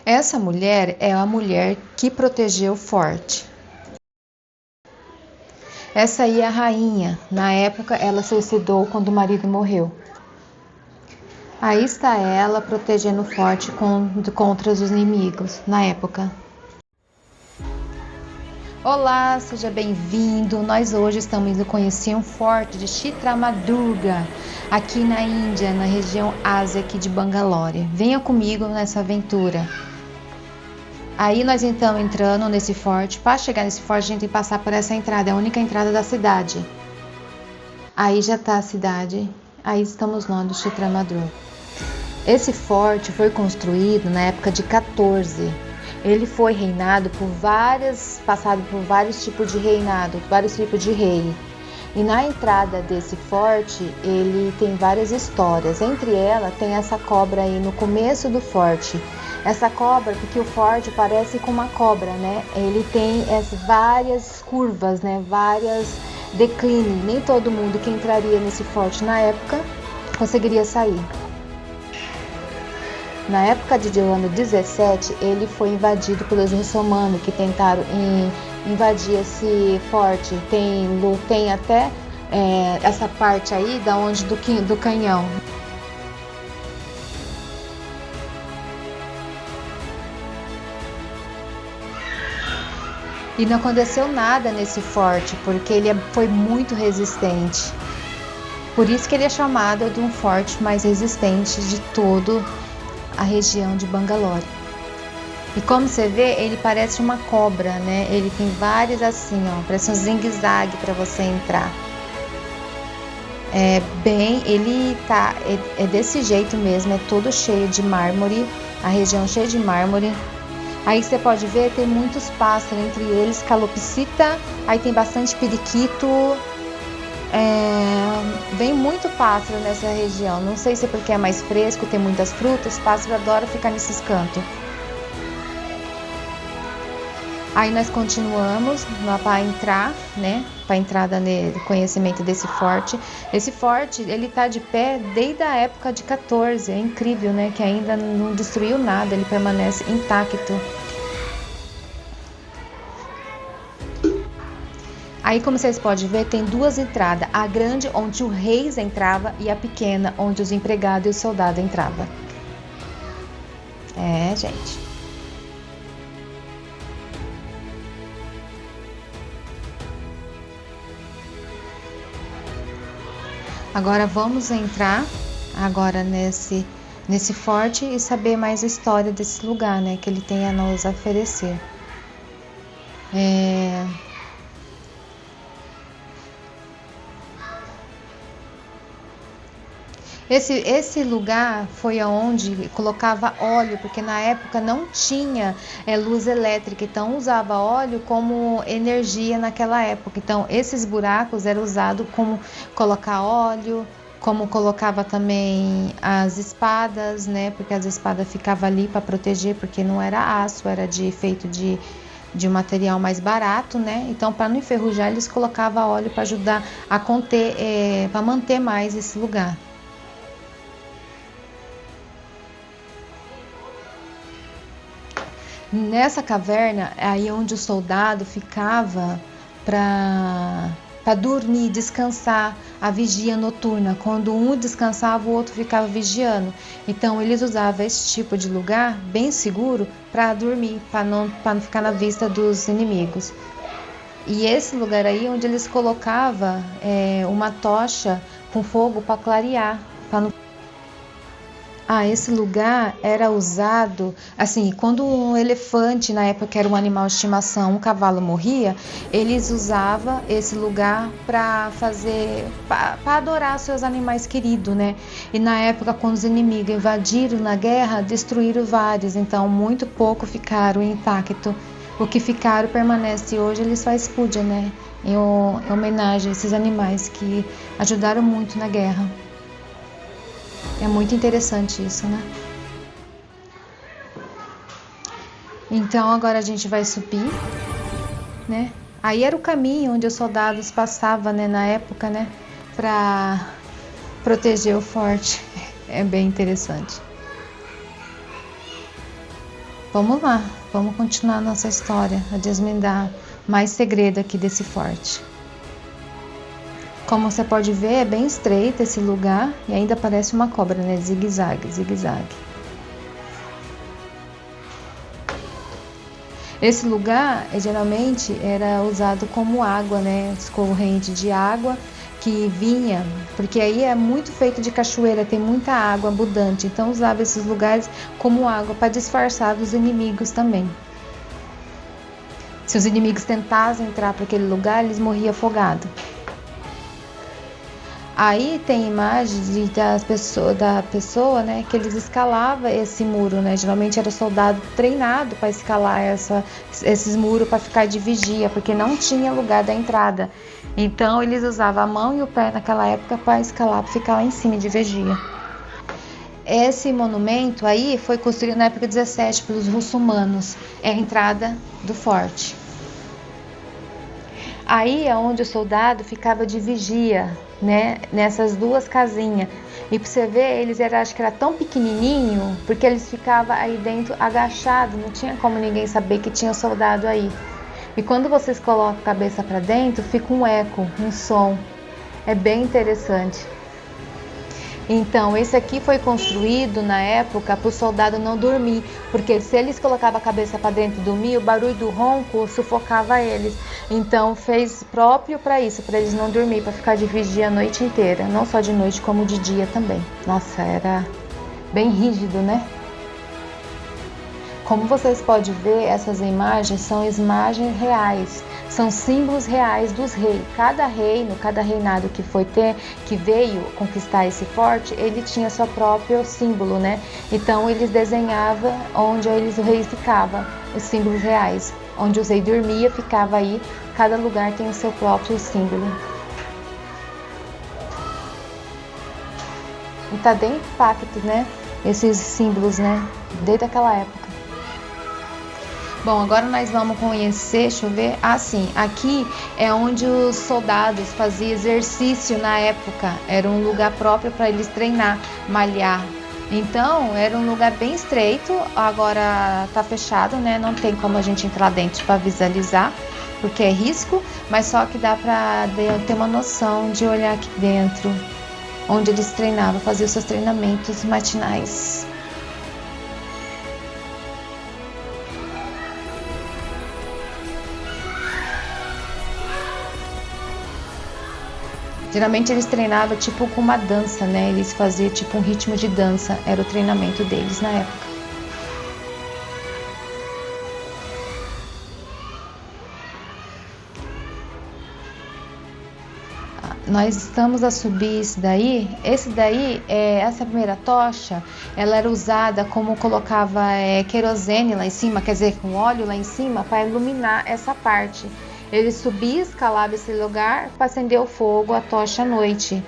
Essa mulher é a mulher que protegeu o forte. Essa aí é a rainha. Na época, ela se suicidou quando o marido morreu. Aí está ela protegendo o forte contra os inimigos na época. Olá, seja bem-vindo. Nós hoje estamos indo conhecer um forte de Chitradurga, aqui na Índia, na região Ásia aqui de Bangalore. Venha comigo nessa aventura. Aí nós então entrando nesse forte. Para chegar nesse forte a gente tem que passar por essa entrada, é a única entrada da cidade. Aí já está a cidade, aí estamos nós do Chitradurga. Esse forte foi construído na época de 14. Ele foi reinado passado por vários tipos de reinado, vários tipos de rei. E na entrada desse forte, ele tem várias histórias. Entre elas, tem essa cobra aí no começo do forte. Essa cobra, porque o forte parece com uma cobra, né? Ele tem várias curvas, né? Várias declínios. Nem todo mundo que entraria nesse forte na época conseguiria sair. Na época de ano 17, ele foi invadido pelos muçulmanos que tentaram invadir esse forte. Tem até essa parte aí da onde do canhão. E não aconteceu nada nesse forte, porque ele foi muito resistente. Por isso que ele é chamado de um forte mais resistente de todo a região de Bangalore. E como você vê, ele parece uma cobra, né? Ele tem vários assim, ó, parece um zigue-zague para você entrar. Ele é desse jeito mesmo, é todo cheio de mármore, a região cheia de mármore. Aí você pode ver, tem muitos pássaros, entre eles calopsita, aí tem bastante periquito. Vem muito pássaro nessa região. Não sei se é porque é mais fresco, tem muitas frutas, pássaro adora ficar nesses cantos. Aí nós continuamos para entrar, né? Para entrada no conhecimento desse forte. Esse forte, ele tá de pé desde a época de 14. É incrível, né? Que ainda não destruiu nada, ele permanece intacto. Aí, como vocês podem ver, tem duas entradas. A grande, onde o rei entrava, e a pequena, onde os empregados e os soldados entravam. Gente. Agora vamos entrar agora nesse forte e saber mais a história desse lugar, né? Que ele tem a nos oferecer. Esse lugar foi onde colocava óleo, porque na época não tinha luz elétrica, então usava óleo como energia naquela época. Então esses buracos eram usados como colocar óleo, como colocava também as espadas, né? Porque as espadas ficavam ali para proteger, porque não era aço, era feito de um material mais barato, né? Então, para não enferrujar, eles colocavam óleo para ajudar a conter, para manter mais esse lugar. Nessa caverna, aí onde o soldado ficava para dormir, descansar, a vigia noturna. Quando um descansava, o outro ficava vigiando. Então, eles usavam esse tipo de lugar bem seguro para dormir, para não ficar na vista dos inimigos. E esse lugar aí onde eles colocavam uma tocha com fogo para clarear, para não... Esse lugar era usado, assim, quando um elefante, na época era um animal de estimação, um cavalo morria, eles usavam esse lugar para adorar seus animais queridos, né? E na época, quando os inimigos invadiram na guerra, destruíram vários, então muito pouco ficaram intactos. O que ficaram permanece hoje, eles fazem puja, né? Em homenagem a esses animais que ajudaram muito na guerra. É muito interessante isso, né? Então agora a gente vai subir, né? Aí era o caminho onde os soldados passavam, né, na época, né, para proteger o forte. É bem interessante. Vamos lá, vamos continuar nossa história, a desvendar mais segredo aqui desse forte. Como você pode ver, é bem estreito esse lugar e ainda parece uma cobra, né? Zigue-zague, zigue-zague. Esse lugar geralmente era usado como água, né? Corrente de água que vinha, porque aí é muito feito de cachoeira, tem muita água abundante, então usava esses lugares como água para disfarçar dos inimigos também. Se os inimigos tentassem entrar para aquele lugar, eles morriam afogados. Aí tem imagens da pessoa, né, que eles escalavam esse muro, né? Geralmente era soldado treinado para escalar esses muros para ficar de vigia, porque não tinha lugar da entrada. Então eles usavam a mão e o pé naquela época para escalar, para ficar lá em cima de vigia. Esse monumento aí foi construído na época 17 pelos muçulmanos. É a entrada do forte. Aí é onde o soldado ficava de vigia, né, nessas duas casinhas. E pra você ver, eles acho que era tão pequenininho, porque eles ficavam aí dentro agachados, não tinha como ninguém saber que tinha soldado aí. E quando vocês colocam a cabeça para dentro, fica um eco, um som. É bem interessante. Então, esse aqui foi construído na época para o soldado não dormir, porque se eles colocavam a cabeça para dentro e dormir, o barulho do ronco sufocava eles. Então, fez próprio para isso, para eles não dormir, para ficar de vigia a noite inteira, não só de noite como de dia também. Nossa, era bem rígido, né? Como vocês podem ver, essas imagens são imagens reais, são símbolos reais dos reis. Cada reino, cada reinado que veio conquistar esse forte, ele tinha seu próprio símbolo, né? Então eles desenhavam onde o rei ficava, os símbolos reais. Onde os reis dormiam, ficava aí, cada lugar tem o seu próprio símbolo. E tá bem impacto, né? Esses símbolos, né? Desde aquela época. Bom, agora nós vamos conhecer, deixa eu ver, aqui é onde os soldados faziam exercício na época, era um lugar próprio para eles treinar, malhar. Então, era um lugar bem estreito, agora tá fechado, né, não tem como a gente entrar dentro para visualizar, porque é risco, mas só que dá para ter uma noção de olhar aqui dentro, onde eles treinavam, faziam seus treinamentos matinais. Geralmente eles treinavam tipo com uma dança, né? Eles faziam tipo um ritmo de dança, era o treinamento deles na época. Nós estamos a subir esse daí. Essa primeira tocha, ela era usada como colocava querosene lá em cima, quer dizer, com óleo lá em cima para iluminar essa parte. Ele subia, escalava esse lugar para acender o fogo, a tocha à noite.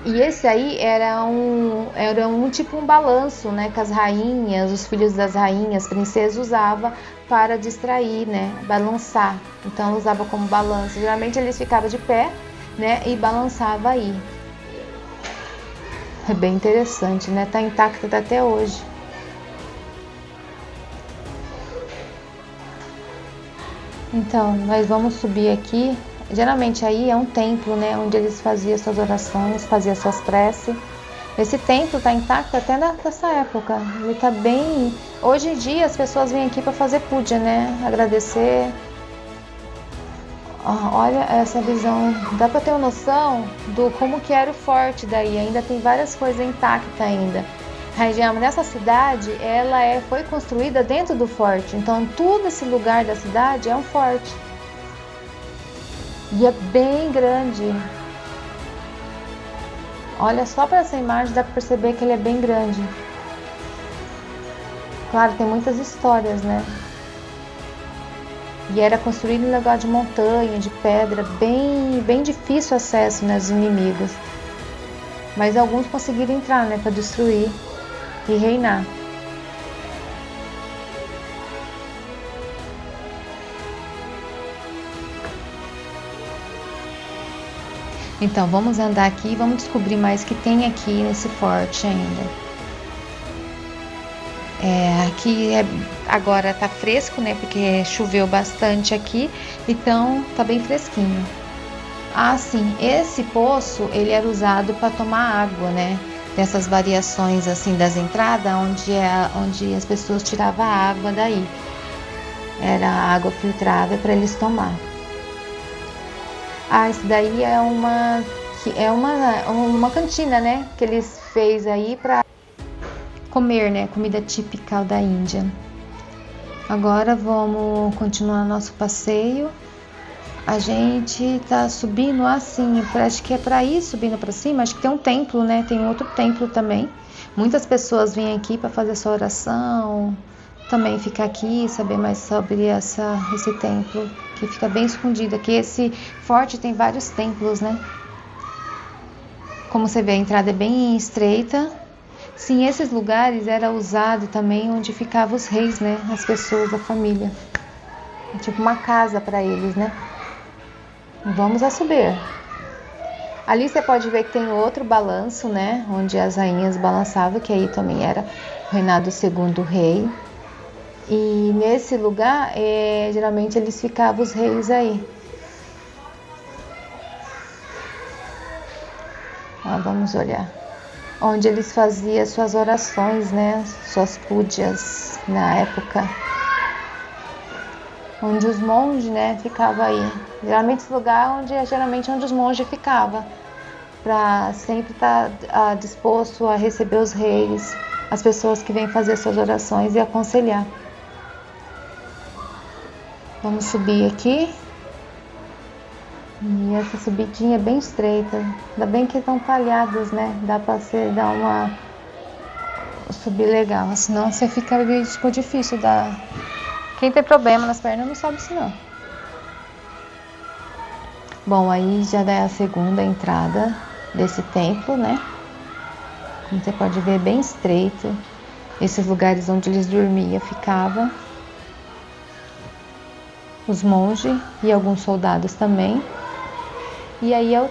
E esse aí era um tipo um balanço, né, que as rainhas, os filhos das rainhas, princesas usavam para distrair, né, balançar. Então ela usava como balanço. Geralmente eles ficavam de pé, né, e balançava aí. É bem interessante, né? Tá intacto até hoje. Então, nós vamos subir aqui. Geralmente aí é um templo, né, onde eles faziam suas orações, faziam suas preces. Esse templo está intacto até dessa época. Ele está bem. Hoje em dia as pessoas vêm aqui para fazer puja, né, agradecer. Olha essa visão. Dá para ter uma noção do como que era o forte daí. Ainda tem várias coisas intactas ainda. A região nessa cidade, foi construída dentro do forte, então todo esse lugar da cidade é um forte. E é bem grande. Olha só para essa imagem, dá para perceber que ele é bem grande. Claro, tem muitas histórias, né? E era construído em lugar de montanha, de pedra, bem difícil acesso, né, aos inimigos. Mas alguns conseguiram entrar, né, para destruir e reinar. Então vamos andar aqui e vamos descobrir mais o que tem aqui nesse forte ainda. Agora tá fresco, né? Porque choveu bastante aqui, então tá bem fresquinho. Sim, esse poço ele era usado para tomar água, né? Dessas variações assim das entradas, onde as pessoas tiravam a água daí. Era água filtrada para eles tomar. Isso daí é uma cantina, né? Que eles fez aí para comer, né? Comida típica da Índia. Agora vamos continuar nosso passeio. A gente tá subindo assim, acho que é para ir subindo para cima. Acho que tem um templo, né? Tem outro templo também. Muitas pessoas vêm aqui para fazer sua oração, também ficar aqui, saber mais sobre esse templo que fica bem escondido. Aqui esse forte tem vários templos, né? Como você vê, a entrada é bem estreita. Sim, esses lugares era usado também onde ficavam os reis, né? As pessoas da família. É tipo uma casa para eles, né? Vamos a subir. Ali você pode ver que tem outro balanço, né? Onde as rainhas balançavam, que aí também era o reinado do segundo rei. E nesse lugar, geralmente eles ficavam os reis aí. Vamos olhar. Onde eles faziam suas orações, né? Suas púdias na época. Onde os monges, né, ficavam aí. Geralmente esse lugar onde os monges ficavam, para sempre estar disposto a receber os reis, as pessoas que vêm fazer suas orações e aconselhar. Vamos subir aqui. E essa subidinha é bem estreita. Ainda bem que estão talhados, né? Dá para você dar uma subir legal, senão você fica difícil dar. Quem tem problema nas pernas não sobe isso não. Bom, aí já é a segunda entrada desse templo, né? Como você pode ver, é bem estreito. Esses lugares onde eles dormiam ficavam os monges e alguns soldados também. E aí é o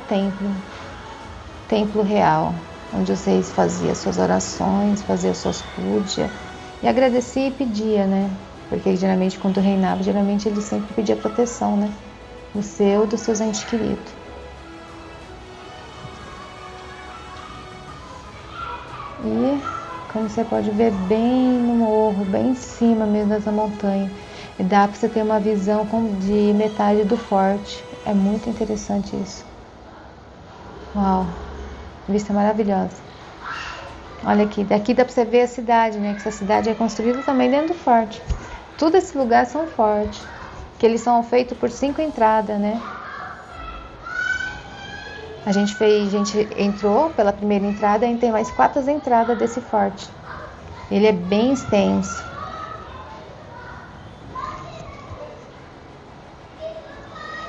templo real, onde os reis faziam suas orações, faziam suas púdias e agradecia e pedia, né? Porque geralmente quando reinava, ele sempre pedia proteção, né? Do seu e dos seus entes queridos. E como você pode ver, bem no morro, bem em cima mesmo dessa montanha. E dá para você ter uma visão de metade do forte. É muito interessante isso. Uau! Vista maravilhosa. Olha aqui, daqui dá para você ver a cidade, né? Que essa cidade é construída também dentro do forte. Tudo esse lugar são fortes, que eles são feitos por 5 entradas, né? A gente entrou pela primeira entrada e tem mais 4 entradas desse forte. Ele é bem extenso.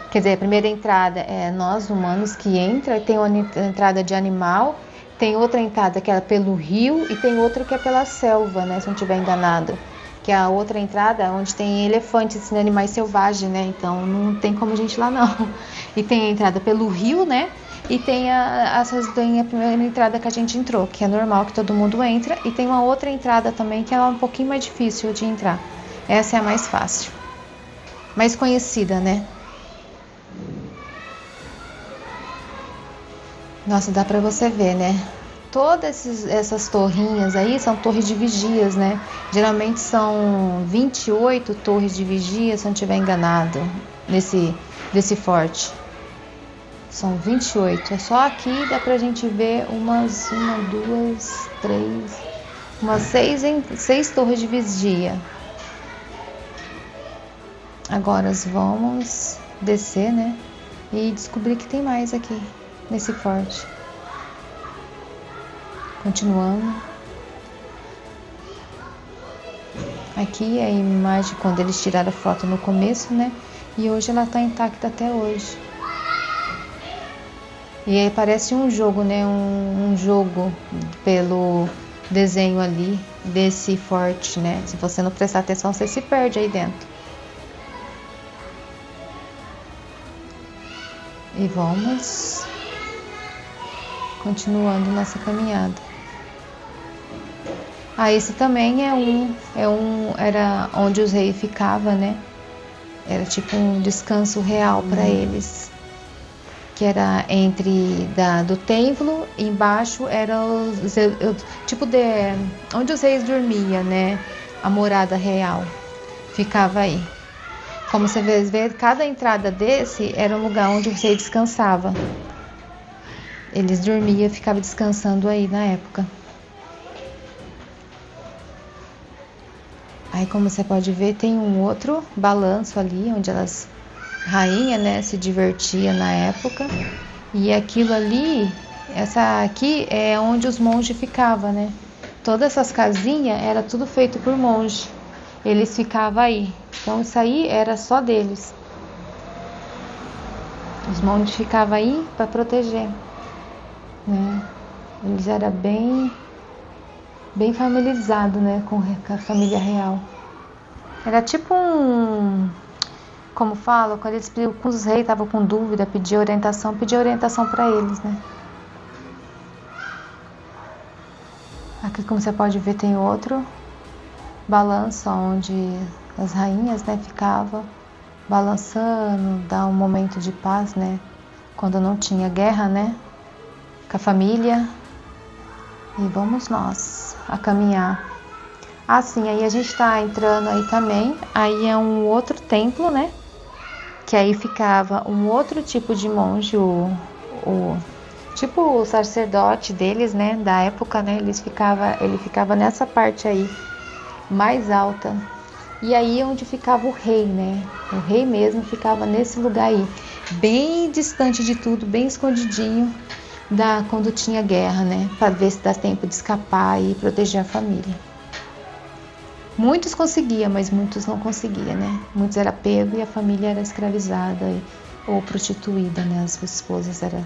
Quer dizer, a primeira entrada é nós humanos que entra, tem uma entrada de animal, tem outra entrada que é pelo rio e tem outra que é pela selva, né? Se não estiver enganado. Que é a outra entrada onde tem elefantes, assim, animais selvagens, né? Então não tem como a gente ir lá não. E tem a entrada pelo rio, né? E tem a primeira entrada que a gente entrou, que é normal que todo mundo entra. E tem uma outra entrada também que é um pouquinho mais difícil de entrar. Essa é a mais fácil. Mais conhecida, né? Nossa, dá pra você ver, né? Todas essas torrinhas aí são torres de vigias, né? Geralmente são 28 torres de vigia, se eu não estiver enganado, desse forte. São 28. É só aqui dá pra gente ver umas 6 torres de vigia. Agora vamos descer, né? E descobrir que tem mais aqui nesse forte. Continuando. Aqui é a imagem quando eles tiraram a foto no começo, né? E hoje ela está intacta até hoje. E aí parece um jogo, né? Um jogo pelo desenho ali desse forte, né? Se você não prestar atenção, você se perde aí dentro. E vamos continuando nossa caminhada. Esse também era onde os reis ficavam, né? Era tipo um descanso real para eles, que era do templo, embaixo era onde os reis dormiam, né? A morada real ficava aí. Como você vê, cada entrada desse era um lugar onde os reis descansavam. Eles dormiam, ficavam descansando aí na época. Aí, como você pode ver, tem um outro balanço ali, onde rainha, né, se divertia na época. E aquilo ali, essa aqui é onde os monges ficavam, né? Todas essas casinhas era tudo feito por monge. Eles ficavam aí. Então isso aí era só deles. Os monges ficavam aí para proteger, né? Eles eram bem familiarizados, né, com a família real. Era tipo como fala, quando os reis estavam com dúvida, pedia orientação para eles, né? Aqui, como você pode ver, tem outro balanço onde as rainhas, né, ficavam balançando, dá um momento de paz, né? Quando não tinha guerra, né? Com a família. E vamos nós a caminhar. Sim, aí a gente tá entrando aí também. Aí é um outro templo, né? Que aí ficava um outro tipo de monge, tipo o sacerdote deles, né? Da época, né? Ele ficava nessa parte aí, mais alta. E aí onde ficava o rei, né? O rei mesmo ficava nesse lugar aí, bem distante de tudo, bem escondidinho quando tinha guerra, né? Para ver se dá tempo de escapar e proteger a família. Muitos conseguiam, mas muitos não conseguiam, né? Muitos era pego e a família era escravizada ou prostituída, né? As esposas eram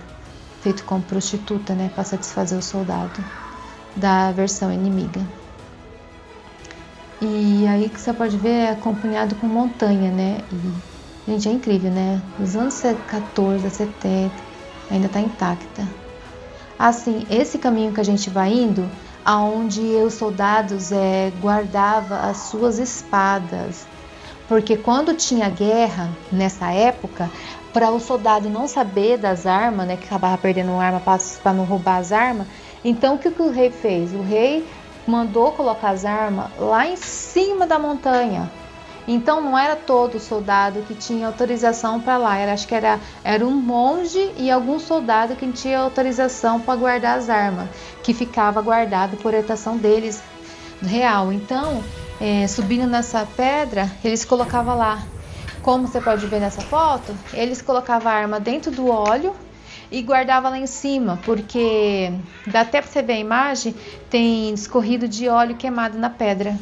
feitas como prostituta, né? Para satisfazer o soldado da versão inimiga. E aí que você pode ver é acompanhado com montanha, né? E, gente, é incrível, né? Os anos 14, 70 ainda está intacta. Assim, esse caminho que a gente vai indo, aonde os soldados guardavam as suas espadas, porque quando tinha guerra nessa época, para o soldado não saber das armas, né, que acabava perdendo arma para não roubar as armas, então o que o rei fez? O rei mandou colocar as armas lá em cima da montanha. Então não era todo soldado que tinha autorização para lá, acho que era um monge e algum soldado que tinha autorização para guardar as armas, que ficava guardado por orientação deles real. Então, subindo nessa pedra, eles colocavam lá. Como você pode ver nessa foto, eles colocavam a arma dentro do óleo e guardava lá em cima, porque dá até para você ver a imagem, tem escorrido de óleo queimado na pedra.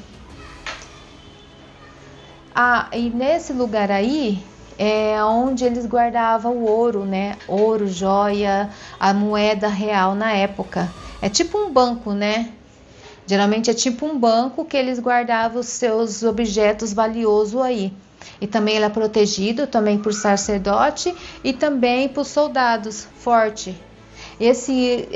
E nesse lugar aí é onde eles guardavam o ouro, né? Ouro, joia, a moeda real na época. É tipo um banco, né? Geralmente é tipo um banco que eles guardavam os seus objetos valiosos aí. E também ele é protegido também por sacerdote e também por soldados forte. Esse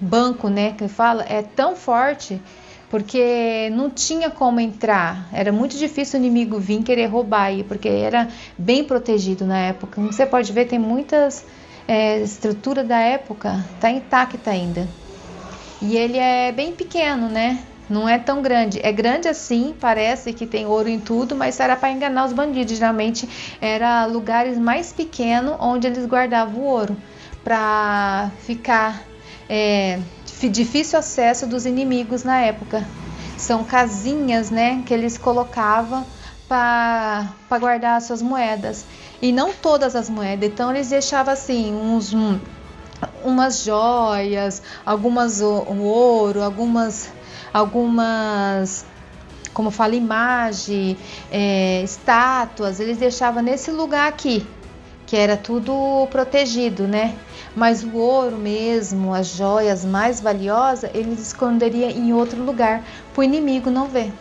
banco, né, que fala, é tão forte porque não tinha como entrar. Era muito difícil o inimigo vir querer roubar aí, porque era bem protegido na época. Como você pode ver, tem muitas estruturas da época, tá intacta ainda. E ele é bem pequeno, né? Não é tão grande. É grande assim, parece que tem ouro em tudo, mas era para enganar os bandidos. Geralmente era lugares mais pequenos onde eles guardavam o ouro, para ficar difícil acesso dos inimigos na época. São casinhas, né, que eles colocavam para guardar as suas moedas. E não todas as moedas, então eles deixavam assim umas joias, algumas ouro, algumas, como fala, imagem, estátuas, eles deixavam nesse lugar aqui, que era tudo protegido, né? Mas o ouro mesmo, as joias mais valiosas, eles esconderiam em outro lugar, para o inimigo não ver.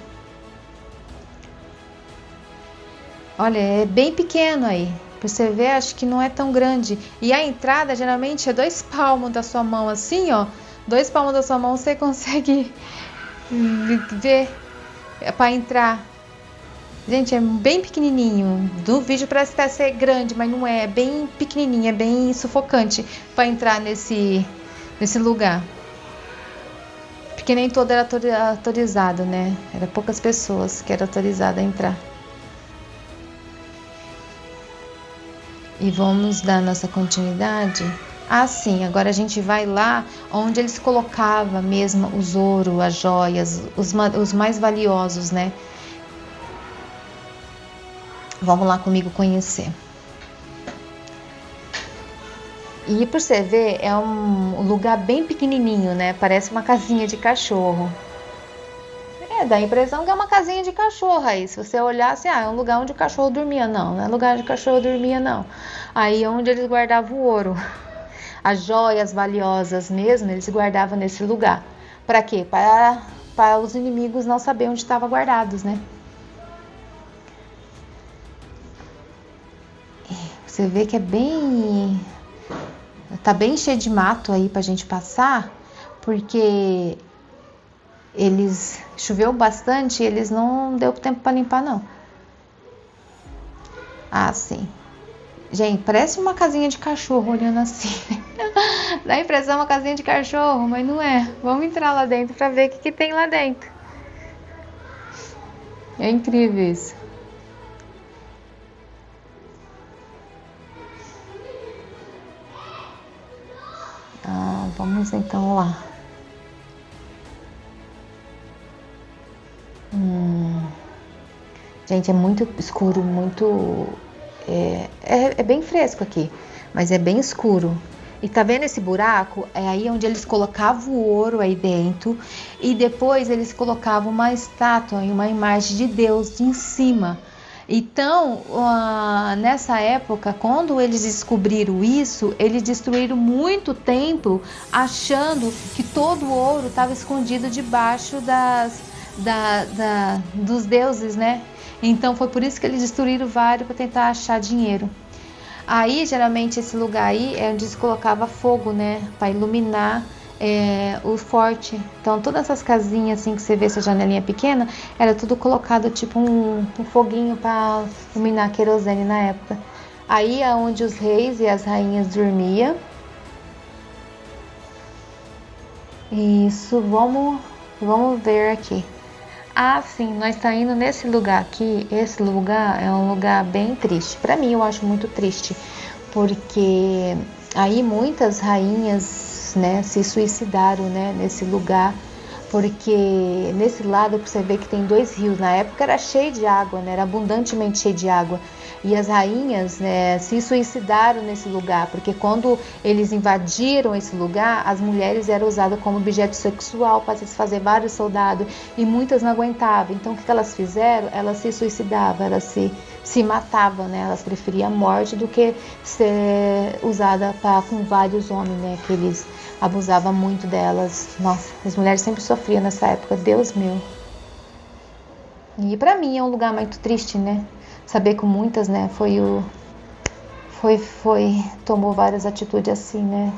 Olha, é bem pequeno aí. Pra você ver, acho que não é tão grande. E a entrada geralmente é 2 palmos da sua mão, assim, ó. 2 palmos da sua mão você consegue ver para entrar. Gente, é bem pequenininho. Do vídeo parece até ser grande, mas não é. É bem pequenininho, é bem sufocante para entrar nesse lugar. Porque nem todo era autorizado, né? Era poucas pessoas que eram autorizadas a entrar. E vamos dar nossa continuidade. Sim, agora a gente vai lá onde eles colocavam mesmo os ouro, as joias, os mais valiosos, né? Vamos lá comigo conhecer. E por você ver, é um lugar bem pequenininho, né? Parece uma casinha de cachorro. Dá a impressão que é uma casinha de cachorro aí. Se você olhar assim, é um lugar onde o cachorro dormia. Não é lugar onde o cachorro dormia, não. Aí é onde eles guardavam o ouro. As joias valiosas mesmo, eles guardavam nesse lugar. Para quê? Para os inimigos não saber onde estavam guardados, né? Você vê que tá bem cheio de mato aí pra gente passar, porque choveu bastante e eles não deu tempo para limpar, não. Sim. Gente, parece uma casinha de cachorro olhando assim. Dá a impressão uma casinha de cachorro, mas não é. Vamos entrar lá dentro para ver o que tem lá dentro. É incrível isso. Vamos então lá. Gente, é muito escuro, muito... É bem fresco aqui, mas é bem escuro. E tá vendo esse buraco? É aí onde eles colocavam o ouro aí dentro. E depois eles colocavam uma estátua e uma imagem de Deus em cima. Então, nessa época, quando eles descobriram isso, eles destruíram muito templo, achando que todo o ouro estava escondido debaixo dos deuses, né? Então foi por isso que eles destruíram vários para tentar achar dinheiro. Aí, geralmente, esse lugar aí é onde se colocava fogo, né? Para iluminar o forte. Então, todas essas casinhas assim que você vê, essa janelinha pequena, era tudo colocado tipo um foguinho para iluminar querosene na época. Aí é onde os reis e as rainhas dormiam. Isso, vamos ver aqui. Sim, nós estamos indo nesse lugar aqui. Esse lugar é um lugar bem triste. Para mim, eu acho muito triste, porque aí muitas rainhas, né, se suicidaram, né, nesse lugar, porque nesse lado você vê que tem 2 rios. Na época era cheio de água, né, era abundantemente cheio de água. E as rainhas, né, se suicidaram nesse lugar, porque quando eles invadiram esse lugar, as mulheres eram usadas como objeto sexual para satisfazer vários soldados, e muitas não aguentavam. Então o que elas fizeram? Elas se suicidavam, elas se matavam, né? Elas preferiam a morte do que ser usada com vários homens, né? Que eles abusavam muito delas. Nossa, as mulheres sempre sofriam nessa época, Deus meu. E para mim é um lugar muito triste, né? Saber que muitas, né, tomou várias atitudes assim, né?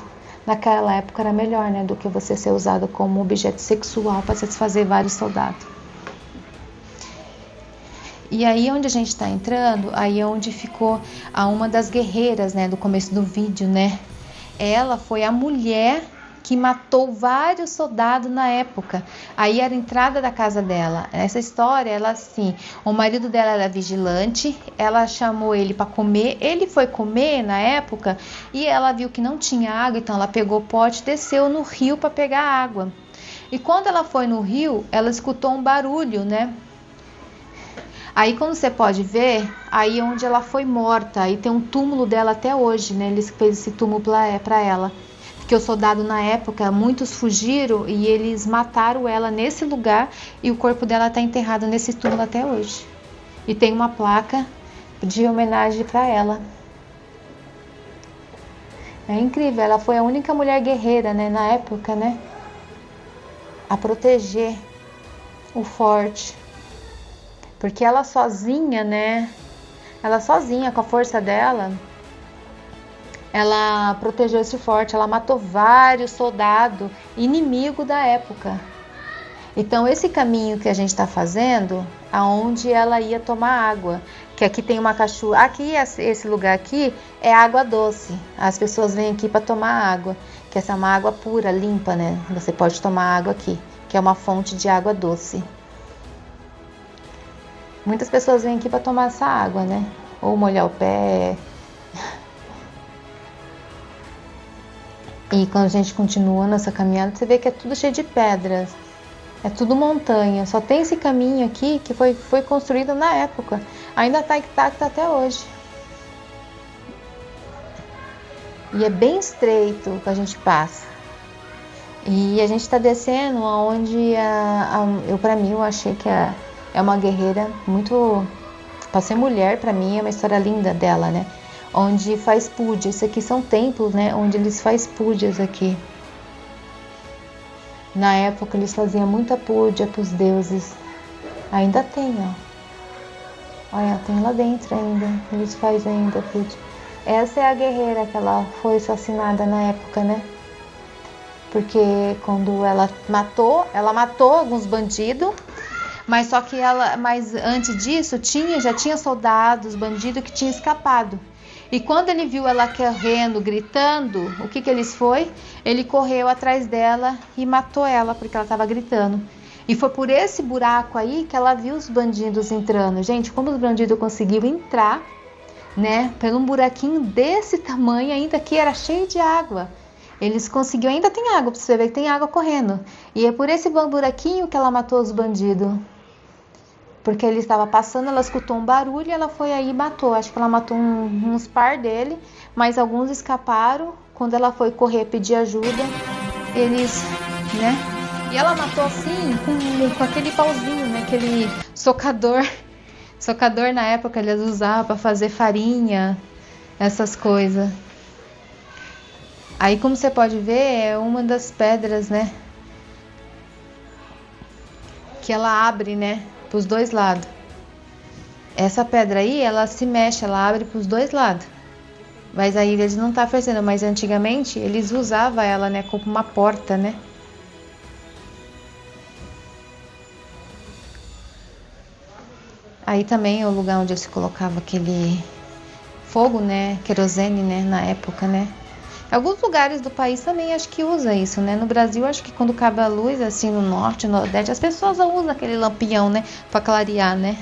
Naquela época era melhor, né, do que você ser usado como objeto sexual para satisfazer vários soldados. E aí onde a gente está entrando, aí é onde ficou uma das guerreiras, né, do começo do vídeo, né? Ela foi a mulher que matou vários soldados na época. Aí era a entrada da casa dela. Essa história, ela assim, o marido dela era vigilante, ela chamou ele para comer, ele foi comer na época e ela viu que não tinha água, então ela pegou o pote e desceu no rio para pegar água. E quando ela foi no rio, ela escutou um barulho, né? Aí quando você pode ver, aí onde ela foi morta, aí tem um túmulo dela até hoje, né? Eles fez esse túmulo para ela. Porque os soldados na época, muitos fugiram e eles mataram ela nesse lugar e o corpo dela está enterrado nesse túmulo até hoje. E tem uma placa de homenagem para ela. É incrível, ela foi a única mulher guerreira, né, na época, né, a proteger o forte. Porque ela sozinha, né, com a força dela, ela protegeu esse forte, ela matou vários soldados inimigos da época. Então esse caminho que a gente está fazendo, aonde ela ia tomar água, que aqui tem uma cachoeira, aqui esse lugar aqui é água doce. As pessoas vêm aqui para tomar água, que essa é uma água pura, limpa, né? Você pode tomar água aqui, que é uma fonte de água doce. Muitas pessoas vêm aqui para tomar essa água, né? Ou molhar o pé. E quando a gente continua nessa caminhada, você vê que é tudo cheio de pedras. É tudo montanha, só tem esse caminho aqui que foi construído na época. Ainda está intacto até hoje. E é bem estreito que a gente passa. E a gente está descendo aonde para mim eu achei que é uma guerreira muito... Para ser mulher, para mim é uma história linda dela, né? Onde faz puja. Isso aqui são templos, né? Onde eles fazem pujas aqui. Na época eles faziam muita puja para os deuses. Ainda tem, ó. Olha, tem lá dentro ainda. Eles fazem ainda puja. Essa é a guerreira que ela foi assassinada na época, né? Porque quando ela matou alguns bandidos. Mas só que mas antes disso já tinha soldados, bandidos que tinham escapado. E quando ele viu ela correndo, gritando, o que eles foi? Ele correu atrás dela e matou ela, porque ela estava gritando. E foi por esse buraco aí que ela viu os bandidos entrando. Gente, como os bandidos conseguiram entrar, né? Por um buraquinho desse tamanho, ainda que era cheio de água. Eles conseguiram, ainda tem água, pra você ver que tem água correndo. E é por esse buraquinho que ela matou os bandidos. Porque ele estava passando, ela escutou um barulho e ela foi aí e matou. Acho que ela matou uns par dele, mas alguns escaparam. Quando ela foi correr pedir ajuda, eles, né? E ela matou assim, com aquele pauzinho, né? Aquele socador. Socador na época eles usavam para fazer farinha, essas coisas. Aí como você pode ver, é uma das pedras, né? Que ela abre, né? Para os dois lados. Essa pedra aí, ela se mexe, ela abre para os dois lados. Mas aí eles não tá fazendo, mas antigamente eles usavam ela, né, como uma porta, né? Aí também é o lugar onde se colocava aquele fogo, né, querosene, né, na época, né? Alguns lugares do país também acho que usa isso, né? No Brasil, acho que quando cabe a luz, assim, no norte, no nordeste, as pessoas usam aquele lampião, né? Pra clarear, né?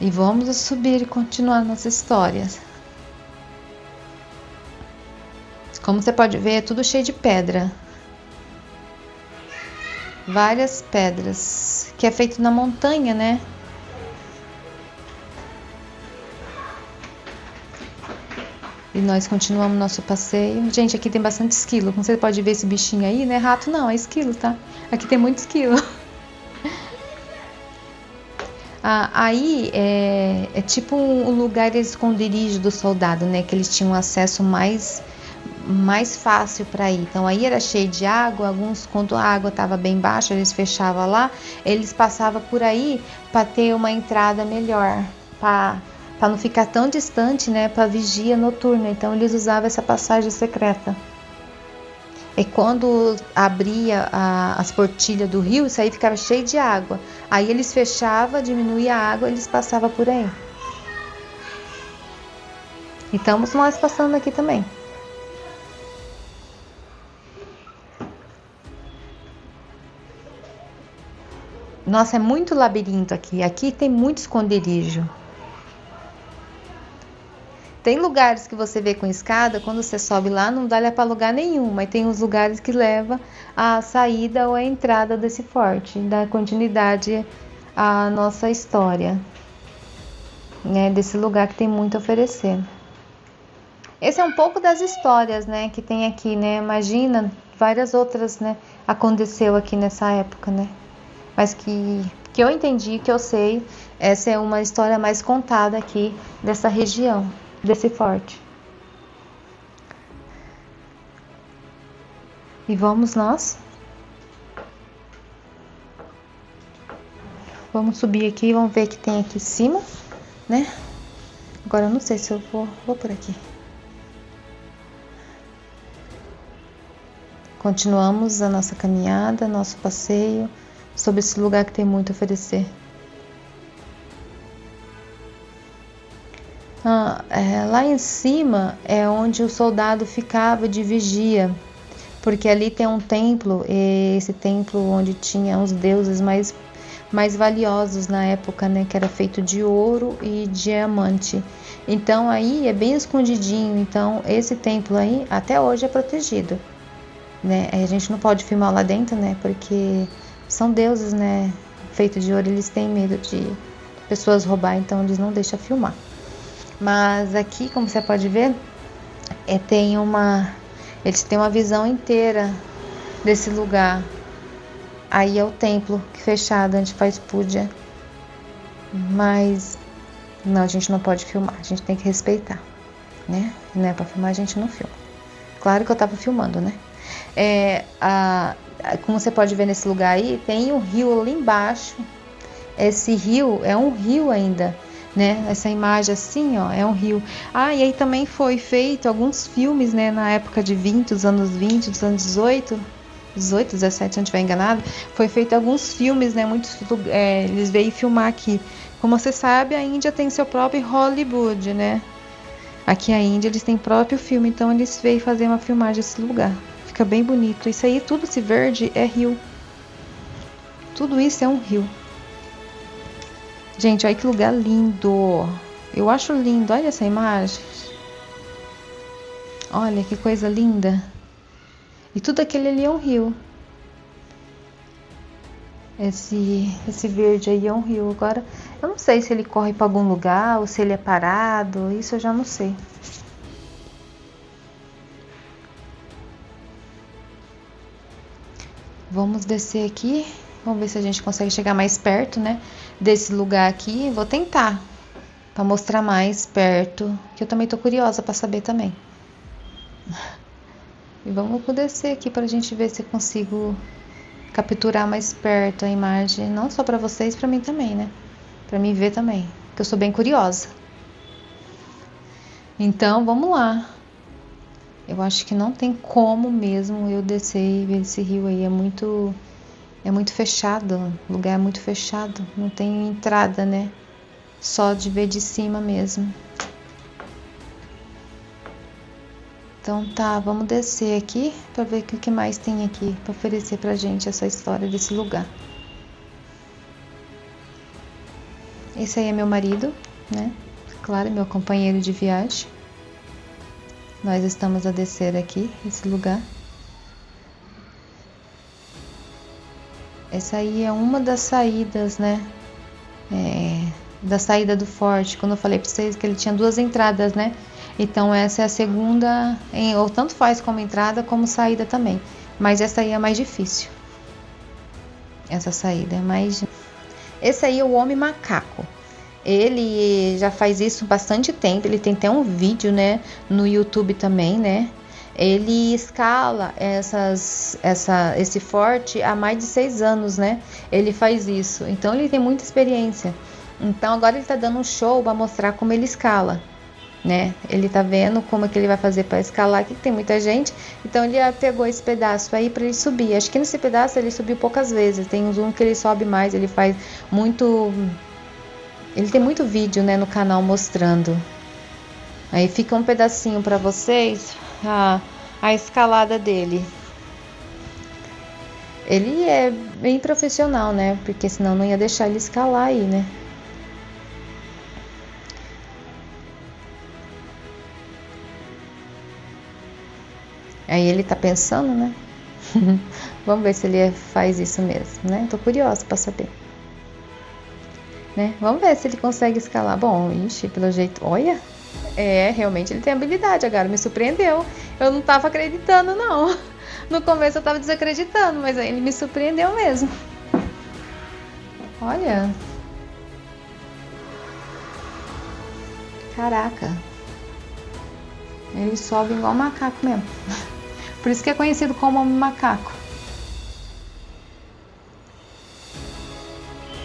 E vamos subir e continuar nossas histórias. Como você pode ver, é tudo cheio de pedra. Várias pedras. Que é feito na montanha, né? E nós continuamos nosso passeio. Gente, aqui tem bastante esquilo. Como você pode ver esse bichinho aí, né? Rato não, é esquilo, tá? Aqui tem muito esquilo. Aí é tipo um lugar de esconderijo do soldado, né? Que eles tinham acesso mais fácil para ir. Então aí era cheio de água. Alguns, quando a água estava bem baixa, eles fechavam lá. Eles passavam por aí para ter uma entrada melhor, para não ficar tão distante, né, para vigia noturna. Então eles usavam essa passagem secreta. E quando abria as portilhas do rio, isso aí ficava cheio de água. Aí eles fechavam, diminuía a água, eles passavam por aí. E estamos nós passando aqui também. Nossa, é muito labirinto aqui. Aqui tem muito esconderijo. Tem lugares que você vê com escada, quando você sobe lá, não dá para lugar nenhum. Mas tem os lugares que levam à saída ou à entrada desse forte, dá continuidade à nossa história, né? Desse lugar que tem muito a oferecer. Esse é um pouco das histórias, né, que tem aqui, né? Imagina, várias outras, né, aconteceu aqui nessa época, né? Mas que eu entendi, que eu sei, essa é uma história mais contada aqui dessa região, desse forte. E vamos nós. Vamos subir aqui, vamos ver o que tem aqui em cima, né? Agora eu não sei se eu vou por aqui. Continuamos a nossa caminhada, nosso passeio sobre esse lugar que tem muito a oferecer. Lá em cima é onde o soldado ficava de vigia, porque ali tem um templo, esse templo onde tinha os deuses mais valiosos na época, né, que era feito de ouro e diamante. Então aí é bem escondidinho, então esse templo aí até hoje é protegido, né? A gente não pode filmar lá dentro, né, porque são deuses, né, feitos de ouro, eles têm medo de pessoas roubar, então eles não deixam filmar. Mas aqui, como você pode ver, eles têm uma visão inteira desse lugar. Aí é o templo fechado, onde faz puja. Mas não, a gente não pode filmar, a gente tem que respeitar, né? Não é pra filmar, a gente não filma. Claro que eu tava filmando, né? Como você pode ver nesse lugar aí, tem um rio ali embaixo. Esse rio é um rio ainda, né? Essa imagem assim, ó, é um rio. E aí também foi feito alguns filmes, né? Na época de 20, dos anos 20, dos anos 18, 17, se eu não estiver enganado. Foi feito alguns filmes, né? Eles veio filmar aqui. Como você sabe, a Índia tem seu próprio Hollywood, né? Aqui a Índia eles têm próprio filme, então eles veio fazer uma filmagem desse lugar. Fica bem bonito. Isso aí, tudo esse verde é rio. Tudo isso é um rio. Gente, olha que lugar lindo. Eu acho lindo. Olha essa imagem. Olha que coisa linda. E tudo aquele ali é um rio. Esse verde aí é um rio. Agora, eu não sei se ele corre para algum lugar ou se ele é parado. Isso eu já não sei. Vamos descer aqui. Vamos ver se a gente consegue chegar mais perto, né? Desse lugar aqui. Vou tentar. Para mostrar mais perto. Que eu também tô curiosa para saber também. E vamos descer aqui para a gente ver se eu consigo capturar mais perto a imagem. Não só para vocês, para mim também, né? Para mim ver também. Porque eu sou bem curiosa. Então, vamos lá. Eu acho que não tem como mesmo eu descer e ver esse rio aí. É muito fechado. O lugar é muito fechado. Não tem entrada, né? Só de ver de cima mesmo. Então tá, vamos descer aqui para ver o que mais tem aqui para oferecer pra gente essa história desse lugar. Esse aí é meu marido, né? Claro, meu companheiro de viagem. Nós estamos a descer aqui, esse lugar. Essa aí é uma das saídas, né? Da saída do forte. Quando eu falei pra vocês que ele tinha 2 entradas, né? Então essa é a segunda, ou tanto faz como entrada como saída também. Mas essa aí é mais difícil. Essa saída é mais... Esse aí é o homem macaco. Ele já faz isso bastante tempo. Ele tem até um vídeo, né, no YouTube também, né? Ele escala esse forte há mais de 6 anos, né? Ele faz isso. Então ele tem muita experiência. Então agora ele tá dando um show para mostrar como ele escala, né? Ele tá vendo como é que ele vai fazer para escalar aqui, que tem muita gente. Então ele pegou esse pedaço aí para ele subir. Acho que nesse pedaço ele subiu poucas vezes. Tem um que ele sobe mais, ele faz muito... Ele tem muito vídeo, né, no canal mostrando. Aí fica um pedacinho para vocês a escalada dele. Ele é bem profissional, né? Porque senão não ia deixar ele escalar aí, né? Aí ele tá pensando, né? Vamos ver se ele faz isso mesmo, né? Tô curiosa pra saber. Né? Vamos ver se ele consegue escalar. Bom, ixi, pelo jeito... Olha! Realmente ele tem habilidade. Agora me surpreendeu. Eu não tava acreditando, não. No começo eu tava desacreditando, mas ele me surpreendeu mesmo. Olha! Caraca! Ele sobe igual macaco mesmo. Por isso que é conhecido como homem macaco.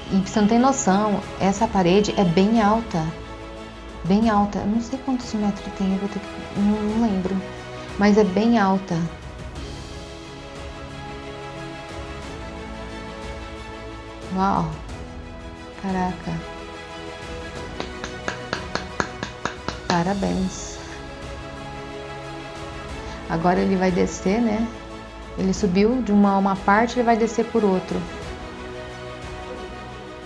E você não tem noção, essa parede é bem alta. bem alta. Eu não sei quantos metros tem, eu vou ter que... não lembro. Mas é bem alta. Uau! Caraca! Parabéns! Agora ele vai descer, né? Ele subiu de uma parte, ele vai descer por outro.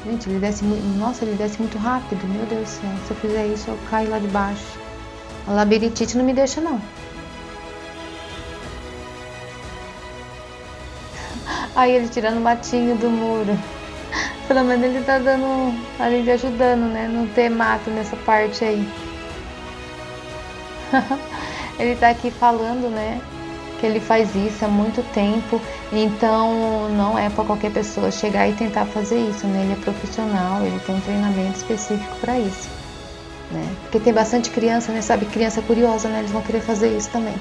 Gente, ele desce muito... Nossa, ele desce muito rápido. Meu Deus do céu. Se eu fizer isso, eu caio lá de baixo. A labirintite não me deixa, não. Aí ele tirando o matinho do muro. Pelo menos ele tá dando... ali de ajudando, né? Não ter mato nessa parte aí. Ele tá aqui falando, né? Que ele faz isso há muito tempo, então não é para qualquer pessoa chegar e tentar fazer isso, né? Ele é profissional, ele tem um treinamento específico para isso, né? Porque tem bastante criança, né? Sabe, criança curiosa, né? Eles vão querer fazer isso também.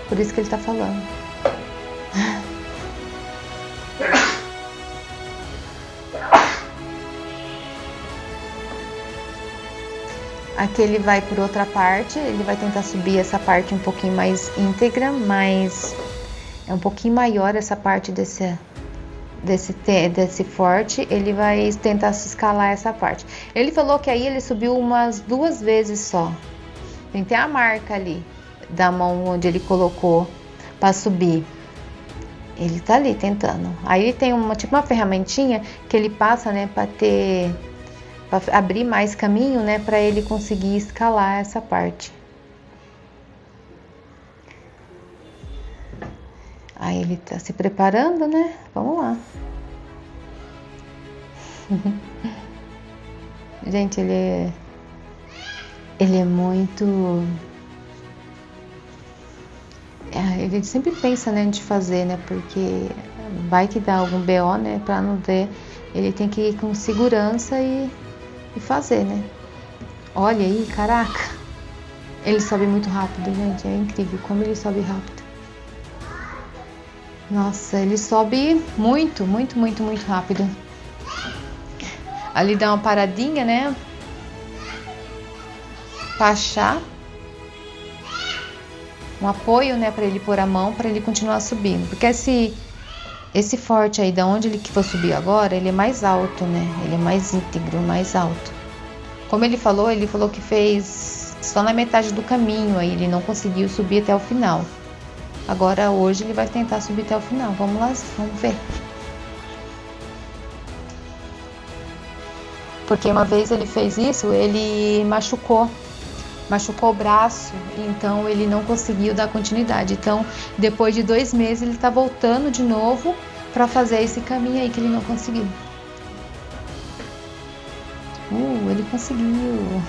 Por isso que ele tá falando. Aqui ele vai por outra parte, ele vai tentar subir essa parte um pouquinho mais íntegra, mas é um pouquinho maior essa parte desse forte, ele vai tentar se escalar essa parte. Ele falou que aí ele subiu umas 2 vezes só. Tem até a marca ali da mão onde ele colocou para subir. Ele tá ali tentando. Aí tem uma ferramentinha que ele passa, né, para abrir mais caminho, né, para ele conseguir escalar essa parte. Aí ele tá se preparando, né? Vamos lá. Gente, ele é muito... ele sempre pensa, né, de fazer, né? Porque vai que dá algum BO, né? Pra não ter... Ele tem que ir com segurança e fazer, né? Olha aí, caraca! Ele sobe muito rápido, gente. É incrível como ele sobe rápido. Nossa, ele sobe muito, muito, muito, muito rápido. Ali dá uma paradinha, né? Pra achar um apoio, né? Pra ele pôr a mão, pra ele continuar subindo. Porque esse forte aí, da onde ele que for subir agora, ele é mais alto, né? Ele é mais íntegro, mais alto. Como ele falou que fez só na metade do caminho, aí ele não conseguiu subir até o final. Agora hoje ele vai tentar subir até o final. Vamos lá, vamos ver. Porque uma vez ele fez isso, ele machucou o braço, então ele não conseguiu dar continuidade. Então, depois de 2 meses, ele tá voltando de novo para fazer esse caminho aí que ele não conseguiu. Ele conseguiu.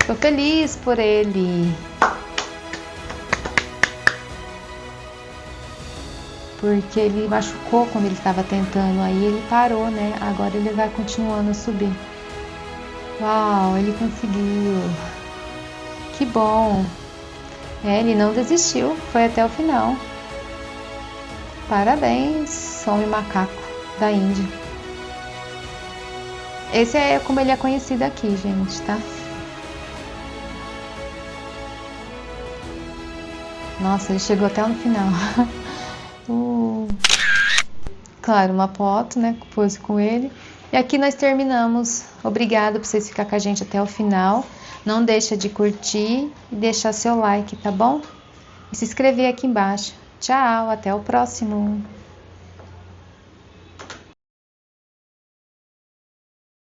Tô feliz por ele. Porque ele machucou quando ele estava tentando, aí ele parou, né? Agora ele vai continuando a subir. Uau, ele conseguiu. Que bom. Ele não desistiu, foi até o final. Parabéns, homem macaco da Índia. Esse é como ele é conhecido aqui, gente, tá? Nossa, ele chegou até no final. Claro, uma foto, né? Pose com ele. E aqui nós terminamos. Obrigada por vocês ficarem com a gente até o final. Não deixa de curtir e deixar seu like, tá bom? E se inscrever aqui embaixo. Tchau, até o próximo.